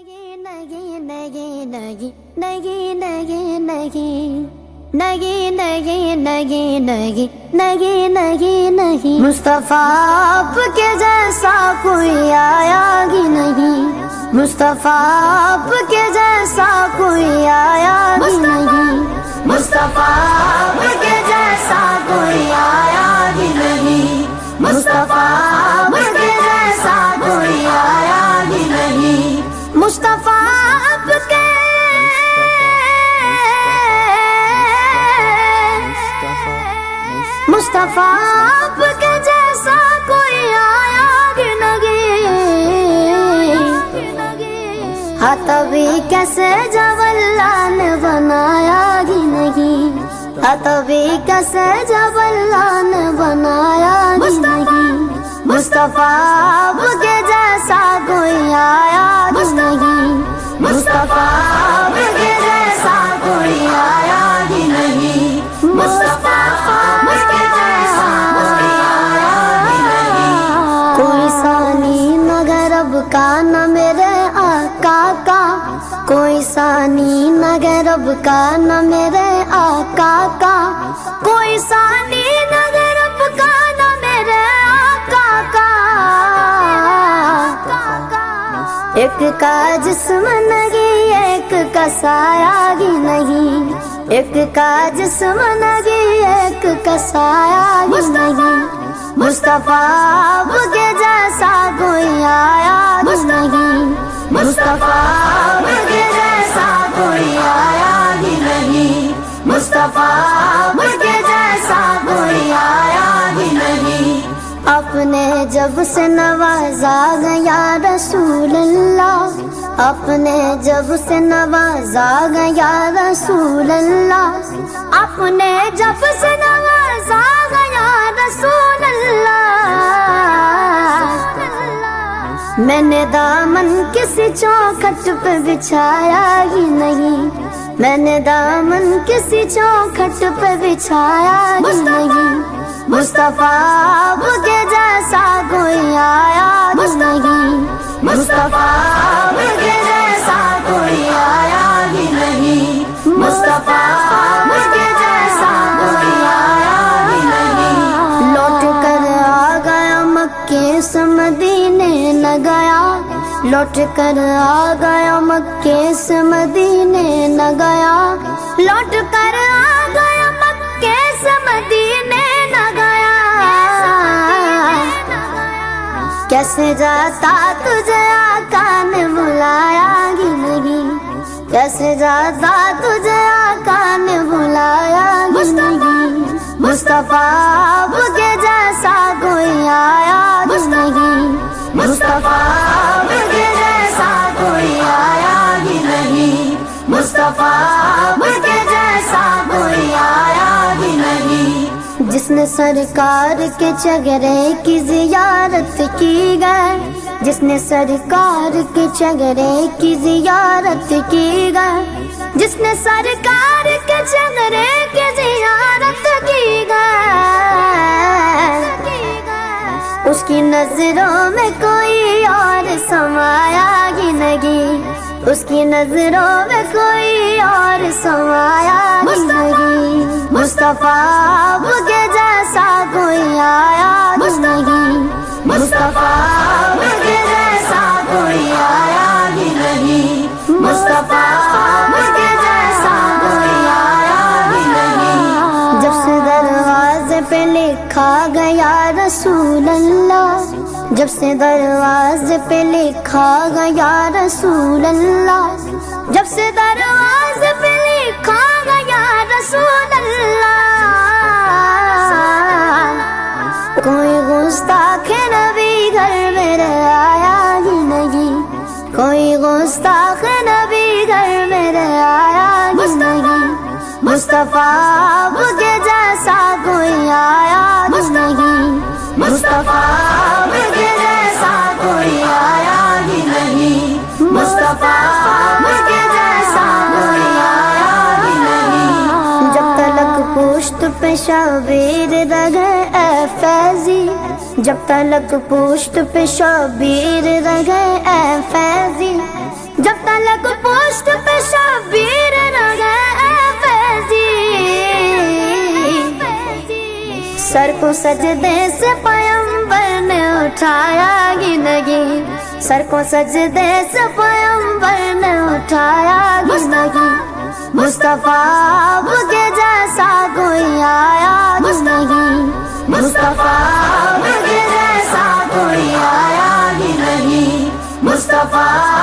نہیں نہیں نہیں نہیں نہیں نہیں نہیں نہیں نہیں نہیں نہیں نہیں نہیں مصطفیٰ آپ کے جیسا کوئی آیا ہی نہیں، مصطفیٰ آپ کے جیسا کوئی آیا ہی نہیں، مصطفیٰ آپ کے جیسا کوئی آیا ہی نہیں، مصطفیٰ آپ کے جیسا کوئی آیا ہی نہیں، مصطفیٰ آپ کے مصطفیٰ آپ کے جیسا کوئی آیا ہی نہیں، ہاں تبھی کیسے جب اللہ نے بنایا ہی نہیں، ہاں تبھی کیسے جب اللہ نے بنایا ہی نہیں، مصطفیٰ آپ کے جیسا کوئی آیا ہی نہیں، مصطفیٰ آپ کے جیسا کوئی آیا ہی نہیں، مصطفیٰ آپ کے جیسا کوئی آیا ہی نہیں، کوئی ثانی نہ غرب کا نہ میرے آقا کا، کوئی ثانی نہ غرب کا نہ میرے آقا کا، کوئی ثانی نہ غرب کا نہ میرے آقا کا، ایک کا جسم نہیں ایک کا سایہ ہی نہیں، ایک کا جسم نہیں ایک کا سایہ ہی نہیں، مصطفیٰ آپ کے جیسا کوئی آیا ہی نہیں، مصطفیٰ آپ کے جیسا کوئی آیا ہی نہیں، مصطفیٰ آپ کے جیسا کوئی آیا ہی نہیں، اپنے جب سے نوازا گیا رسول اللہ، اپنے جب سے نوازا گیا رسول اللہ، اپنے جب سے نوازا گیا رسول اللہ، میں نے دامن کسی چوکھٹ پہ بچھایا ہی نہیں، میں نے دامن کسی چوکھٹ پہ بچھایا ہی نہیں، مصطفیٰ آپ کے جیسا کوئی آیا ہی نہیں، مصطفیٰ آپ کے جیسا کوئی آیا ہی نہیں، مصطفیٰ آپ کے جیسا کوئی آیا ہی نہیں، لوٹ کر آ گیا مکے سے مدینے نہ گیا، لوٹ کر آ گیا مکے سے مدینے نہ گیا، لوٹ کر آ گیا مکے سے مدینے نہ گیا، کیسے جاتا تجھے آقا نے بلایا ہی نہیں، کیسے جاتا تجھے آقا نے بلایا ہی نہیں، مصطفیٰ آپ کے جیسا کوئی آیا ہی نہیں، مصطفیٰ آپ کے جیسا کوئی آیا ہی نہیں، مصطفیٰ آپ کے جیسا کوئی آیا ہی نہیں، جس نے سرکار کے چگرے کی زیارت کی گئے، جس نے سرکار کے چگرے کی زیارت کی گئے، جس نے سرکار کے چگرے کی زیارت کی گئے، اس کی نظروں میں کوئی اور سمایا ہی نہیں، اس کی نظروں میں کوئی اور سمایا ہی نہیں، مصطفیٰ آپ کے جیسا کوئی آیا ہی نہیں، مصطفیٰ آپ کے جیسا کوئی آیا ہی نہیں، مصطفیٰ آپ کے جیسا کوئی آیا ہی نہیں، جب سے دروازے پہ لکھا گیا رسول اللہ، جب سے دروازے پہ لکھا گیا رسول اللہ، جب سے دروازے پہ لکھا گیا رسول اللہ، کوئی گستاخ نبی گھر میں آیا ہی نہیں، کوئی گستاخ نبی گھر میں آیا ہی نہیں، مصطفیٰ آپ کے جیسا کوئی آیا ہی نہیں، مصطفیٰ آپ کے جیسا کوئی آیا ہی نہیں، مصطفیٰ آپ کے جیسا کوئی آیا ہی نہیں، جب تلک پشت پہ شبیر رہے اے فیضی، جب تلک پشت پہ شبیر رہے اے فیضی، جب کو سجدے سے پیغمبر نے اٹھایا گی نہیں، سر کو سجدے سے پیغمبر نے اٹھایا گی نہیں، مصطفیٰ آپ کے جیسا کوئی آیا گی نہیں، مصطفیٰ آپ کے جیسا کوئی آیا گی نہیں، مصطفیٰ